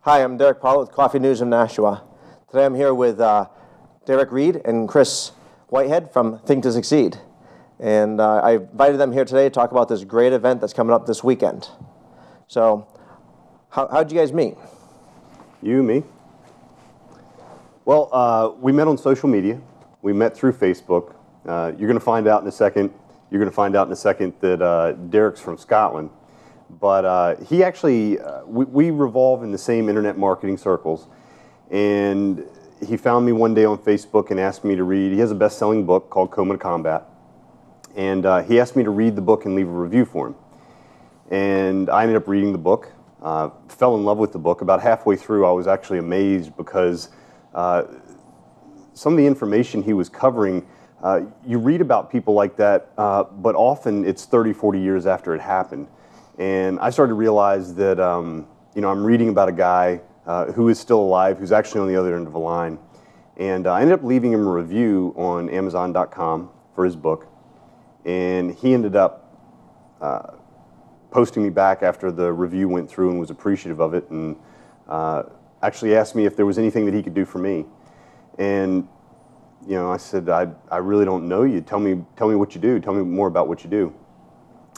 Hi, I'm Derek Pollitt with Coffee News of Nashua. Today I'm here with Reid and Kris Whitehead from Think to Succeed. And I invited them here today to talk about this great event that's coming up this weekend. So, how'd you guys meet? You, me? Well, we met on social media. We met through Facebook. You're going to find out in a second. You're going to find out in a second that Derek's from Scotland. But he actually, we revolve in the same internet marketing circles. And he found me one day on Facebook and asked me to read. He has a best-selling book called Coma to Combat. And he asked me to read the book and leave a review for him. And I ended up reading the book, fell in love with the book. About halfway through, I was actually amazed because some of the information he was covering, you read about people like that, but often it's 30, 40 years after it happened. And I started to realize that, I'm reading about a guy who is still alive, who's actually on the other end of the line. And I ended up leaving him a review on Amazon.com for his book. And he ended up posting me back after the review went through and was appreciative of it, and actually asked me if there was anything that he could do for me. And I said, I really don't know you. Tell me what you do. Tell me more about what you do.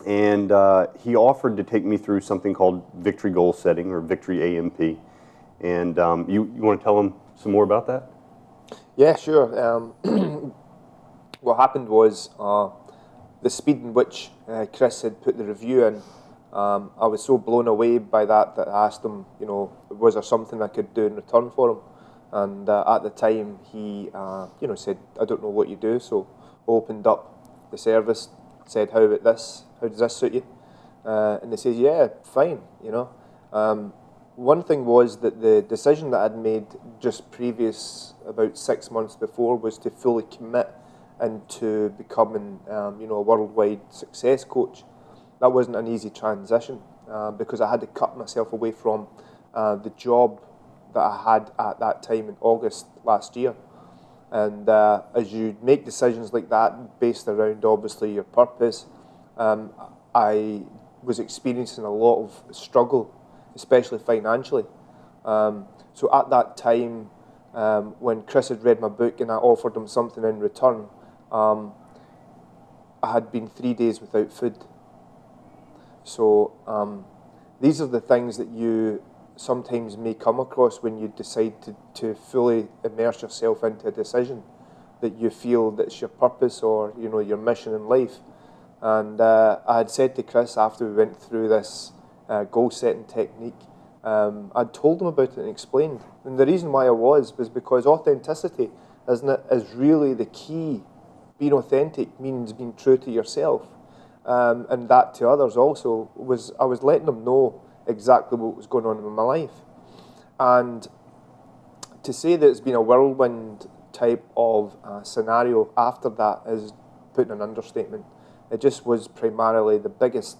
And he offered to take me through something called Victory Goal Setting, or Victory AMP. And you want to tell him some more about that? Yeah, sure. What happened was the speed in which Kris had put the review in, I was so blown away by that I asked him, was there something I could do in return for him? And at the time, he, said, I don't know what you do, so opened up the service, said, how about this? How does this suit you? And they said, yeah, fine, One thing was that the decision that I'd made just previous, about 6 months before, was to fully commit into becoming, a worldwide success coach. That wasn't an easy transition because I had to cut myself away from the job that I had at that time in August last year. And as you make decisions like that, based around obviously your purpose, I was experiencing a lot of struggle, especially financially. So at that time, when Kris had read my book and I offered him something in return, I had been 3 days without food. So these are the things that you sometimes may come across when you decide to fully immerse yourself into a decision that you feel that's your purpose or your mission in life. And I had said to Kris after we went through this goal setting technique, I'd told him about it and explained. And the reason why I was because authenticity, is really the key. Being authentic means being true to yourself, and that to others also. I was letting them know exactly what was going on in my life. And to say that it's been a whirlwind type of scenario after that is putting an understatement. It just was primarily the biggest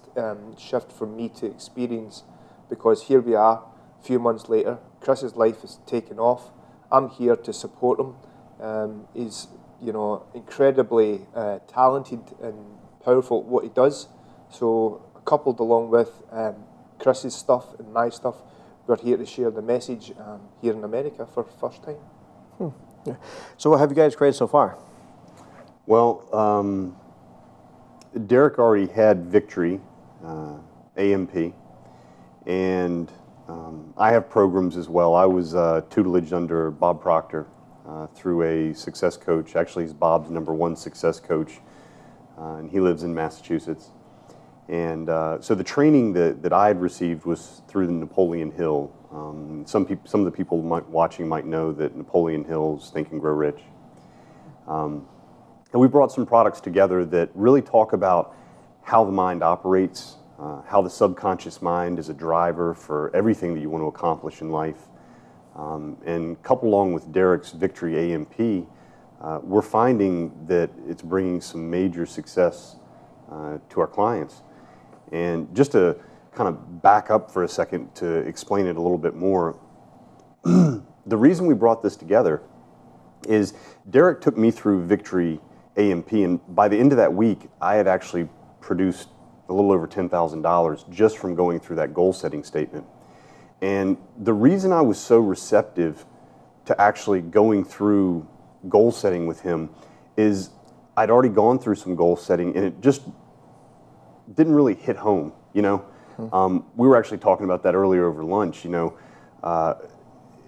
shift for me to experience, because here we are, a few months later, Kris's life is taken off. I'm here to support him. He's incredibly talented and powerful at what he does. So coupled along with Kris's stuff and my stuff, we're here to share the message here in America for the first time. Yeah. So what have you guys created so far? Well, Derek already had Victory AMP, and I have programs as well. I was tutelage under Bob Proctor through a success coach. Actually, he's Bob's #1 success coach, and he lives in Massachusetts. And so the training that I had received was through the Napoleon Hill. Some of the people watching might know that Napoleon Hill's Think and Grow Rich. And we brought some products together that really talk about how the mind operates, how the subconscious mind is a driver for everything that you want to accomplish in life. And coupled along with Derek's Victory AMP, we're finding that it's bringing some major success to our clients. And just to kind of back up for a second to explain it a little bit more, the reason we brought this together is Derek took me through Victory AMP, and by the end of that week, I had actually produced a little over $10,000 just from going through that goal setting statement. And the reason I was so receptive to actually going through goal setting with him is I'd already gone through some goal setting, and it just didn't really hit home, you know. We were actually talking about that earlier over lunch, you know.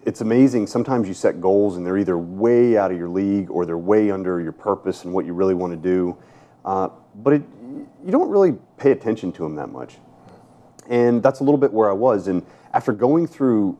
It's amazing, sometimes you set goals and they're either way out of your league or they're way under your purpose and what you really want to do, but you don't really pay attention to them that much. And that's a little bit where I was. And after going through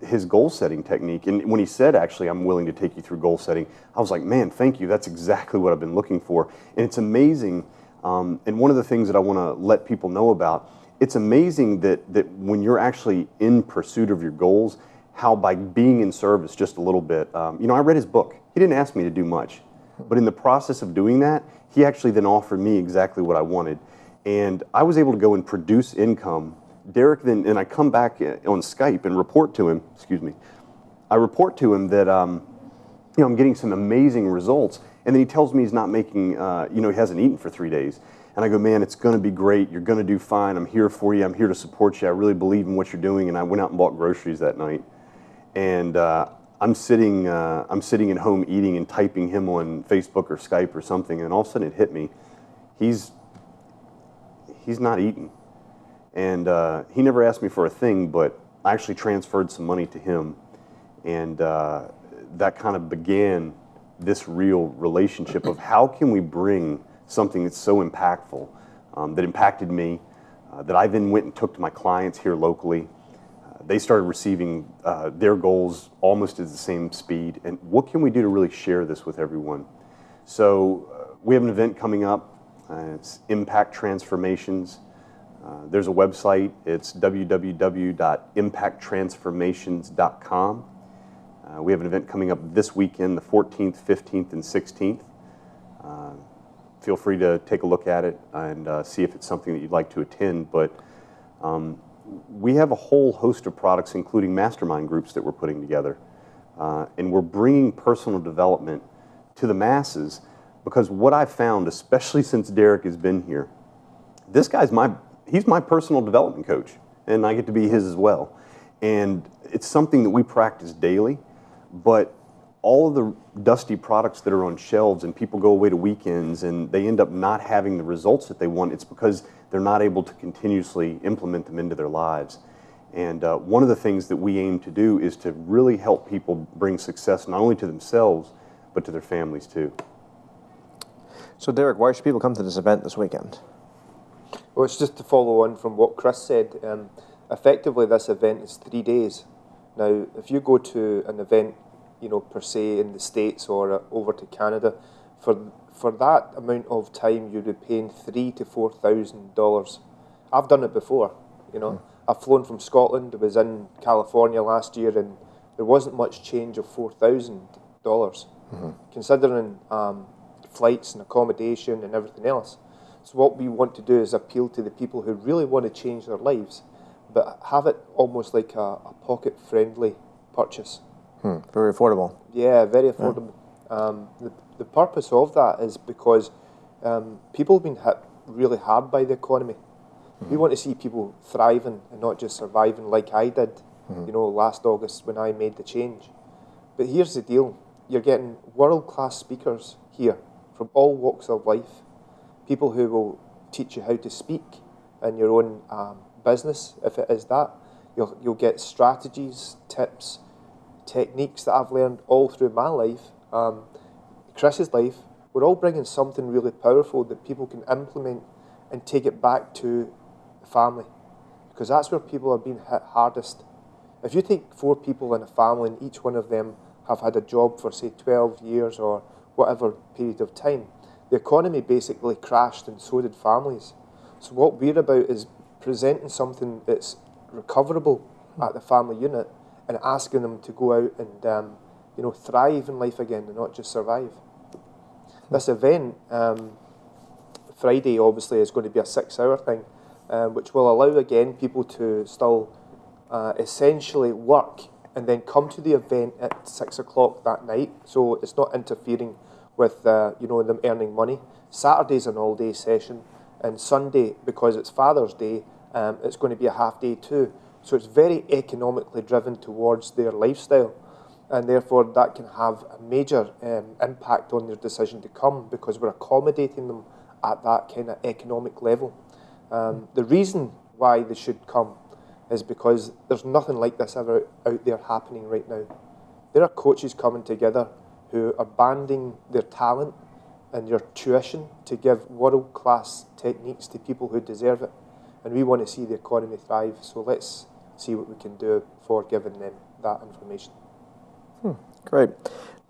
his goal setting technique, and when he said, actually, I'm willing to take you through goal setting, I was like, man, thank you. That's exactly what I've been looking for. And it's amazing. And one of the things that I want to let people know about, it's amazing that when you're actually in pursuit of your goals, how by being in service just a little bit, you know, I read his book. He didn't ask me to do much. But in the process of doing that, he actually then offered me exactly what I wanted. And I was able to go and produce income. Derek then, and I come back on Skype and report to him, I report to him that, you know, I'm getting some amazing results. And then he tells me he's not making, you know, he hasn't eaten for 3 days. And I go, man, it's going to be great. You're going to do fine. I'm here for you. I'm here to support you. I really believe in what you're doing. And I went out and bought groceries that night. And I'm sitting at home eating and typing him on Facebook or Skype or something. And all of a sudden it hit me. He's not eating. And he never asked me for a thing, but I actually transferred some money to him. And that kind of began this real relationship of how can we bring something that's so impactful, that impacted me, that I then went and took to my clients here locally. They started receiving their goals almost at the same speed. And what can we do to really share this with everyone? So we have an event coming up. It's Impact Transformations. There's a website. It's www.impacttransformations.com. We have an event coming up this weekend, the 14th, 15th, and 16th. Feel free to take a look at it and see if it's something that you'd like to attend. But we have a whole host of products, including mastermind groups that we're putting together. And we're bringing personal development to the masses, because what I've found, especially since Derek has been here, this guy's he's my personal development coach, and I get to be his as well. And it's something that we practice daily, but all of the dusty products that are on shelves and people go away to weekends and they end up not having the results that they want, it's because they're not able to continuously implement them into their lives. And one of the things that we aim to do is to really help people bring success not only to themselves, but to their families too. So Derek, why should people come to this event this weekend? Well, it's just to follow on from what Kris said. Effectively, this event is 3 days. Now, if you go to an event, you know, per se in the States or over to Canada, for that amount of time, you'd be paying $3,000 to $4,000. I've done it before, you know. I've flown from Scotland. I was in California last year, and there wasn't much change of $4,000, considering flights and accommodation and everything else. So what we want to do is appeal to the people who really want to change their lives, but have it almost like a pocket-friendly purchase. Very affordable. Yeah, very affordable. The purpose of that is because people have been hit really hard by the economy. We want to see people thriving and not just surviving like I did, you know, last August when I made the change. But here's the deal. You're getting world-class speakers here from all walks of life, people who will teach you how to speak in your own business, if it is that. You'll get strategies, tips, techniques that I've learned all through my life, Kris's life. We're all bringing something really powerful that people can implement and take it back to the family, because that's where people are being hit hardest. If you take 4 people in a family and each one of them have had a job for, say, 12 years or whatever period of time, the economy basically crashed and so did families. So what we're about is presenting something that's recoverable at the family unit and asking them to go out and you know, thrive in life again and not just survive. This event, Friday obviously is going to be a 6-hour thing, which will allow again people to still essentially work and then come to the event at 6 o'clock that night, so it's not interfering with you know, them earning money. Saturday's an all-day session, and Sunday, because it's Father's Day, it's going to be a half day too. So it's very economically driven towards their lifestyle, and therefore that can have a major impact on their decision to come, because we're accommodating them at that kind of economic level. The reason why they should come is because there's nothing like this ever out there happening right now. There are coaches coming together who are banding their talent and their tuition to give world-class techniques to people who deserve it. And we want to see the economy thrive, so let's see what we can do for giving them that information. Great.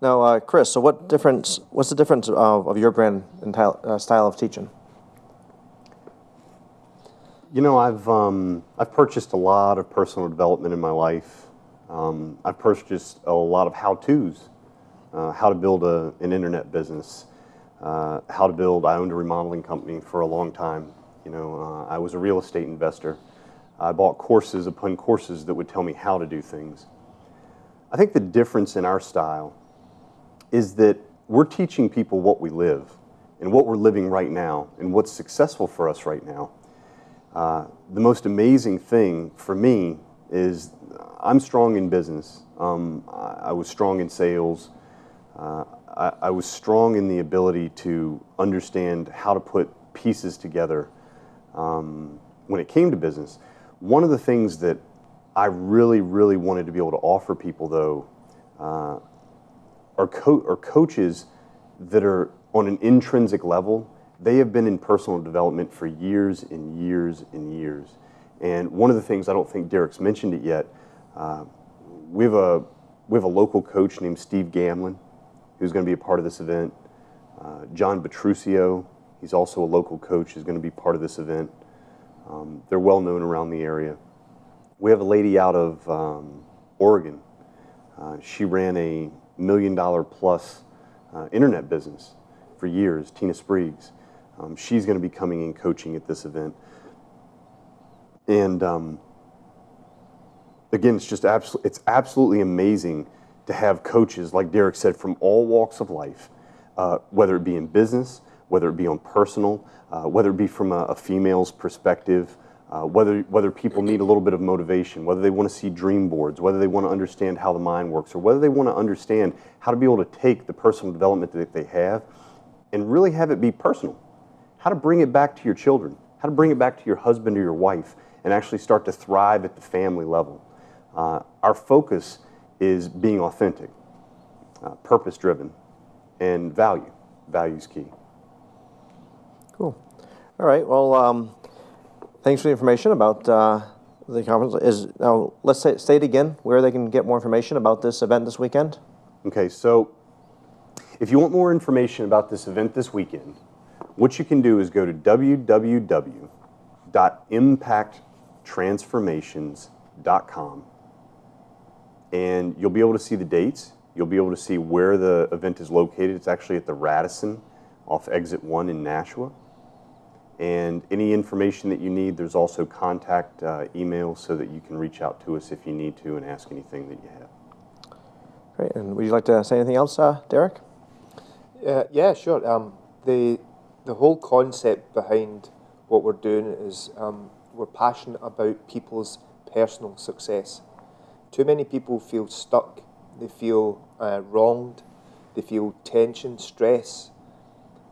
Now, Kris, so what's the difference of your brand and style of teaching? You know, I've purchased a lot of personal development in my life. I've purchased a lot of how-tos, how to build an internet business, how to build. I owned a remodeling company for a long time. You know, I was a real estate investor. I bought courses upon courses that would tell me how to do things. I think the difference in our style is that we're teaching people what we live and what we're living right now and what's successful for us right now. The most amazing thing for me is I'm strong in business. I was strong in sales. I was strong in the ability to understand how to put pieces together when it came to business. One of the things that I really, really wanted to be able to offer people, though, are coaches that are on an intrinsic level. They have been in personal development for years and years and years. And one of the things, I don't think Derek's mentioned it yet, we have a local coach named Steve Gamlin, who's going to be a part of this event. John Petruccio, he's also a local coach, who's going to be part of this event. They're well known around the area. We have a lady out of Oregon. She ran a $1 million plus internet business for years, Tina Spriggs. She's going to be coming in coaching at this event. And again, it's absolutely amazing to have coaches, like Derek said, from all walks of life, whether it be in business, whether it be on personal, whether it be from a female's perspective, whether people need a little bit of motivation, whether they want to see dream boards, whether they want to understand how the mind works, or whether they want to understand how to be able to take the personal development that they have and really have it be personal. How to bring it back to your children, how to bring it back to your husband or your wife and actually start to thrive at the family level. Our focus is being authentic, purpose-driven, and value. Value's key. Cool. All right. Well, thanks for the information about the conference. Now, let's state again where they can get more information about this event this weekend. Okay. So if you want more information about this event this weekend, what you can do is go to www.impacttransformations.com, and you'll be able to see the dates. You'll be able to see where the event is located. It's actually at the Radisson off Exit 1 in Nashua. And any information that you need, there's also contact emails so that you can reach out to us if you need to and ask anything that you have. Great. And would you like to say anything else, Derek? Yeah, sure. The whole concept behind what we're doing is we're passionate about people's personal success. Too many people feel stuck. They feel wronged. They feel tension, stress.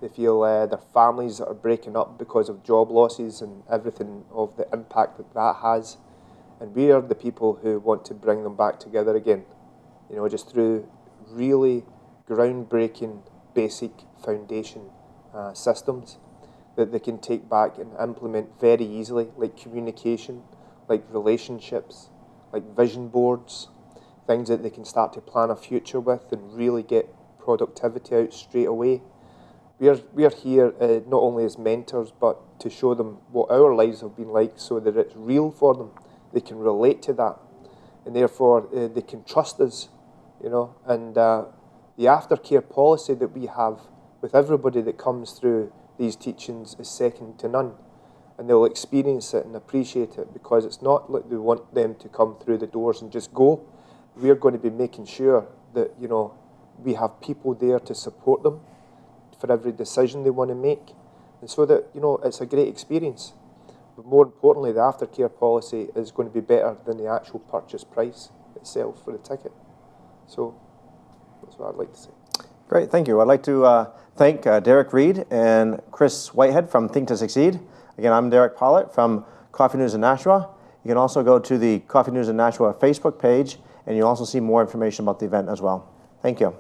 They feel their families are breaking up because of job losses and everything of the impact that has. And we are the people who want to bring them back together again. You know, just through really groundbreaking, basic foundation systems that they can take back and implement very easily, like communication, like relationships, like vision boards, things that they can start to plan a future with and really get productivity out straight away. We are here not only as mentors, but to show them what our lives have been like so that it's real for them. They can relate to that, and therefore they can trust us, you know. And the aftercare policy that we have with everybody that comes through these teachings is second to none. And they'll experience it and appreciate it, because it's not like we want them to come through the doors and just go. We're going to be making sure that, you know, we have people there to support them for every decision they want to make, and so that, you know, it's a great experience. but more importantly, the aftercare policy is going to be better than the actual purchase price itself for the ticket. So that's what I'd like to say. Great, thank you. I'd like to thank Derek Reid and Kris Whitehead from Think to Succeed. Again, I'm Derek Pollitt from Coffee News in Nashua. You can also go to the Coffee News in Nashua Facebook page, and you'll also see more information about the event as well. Thank you.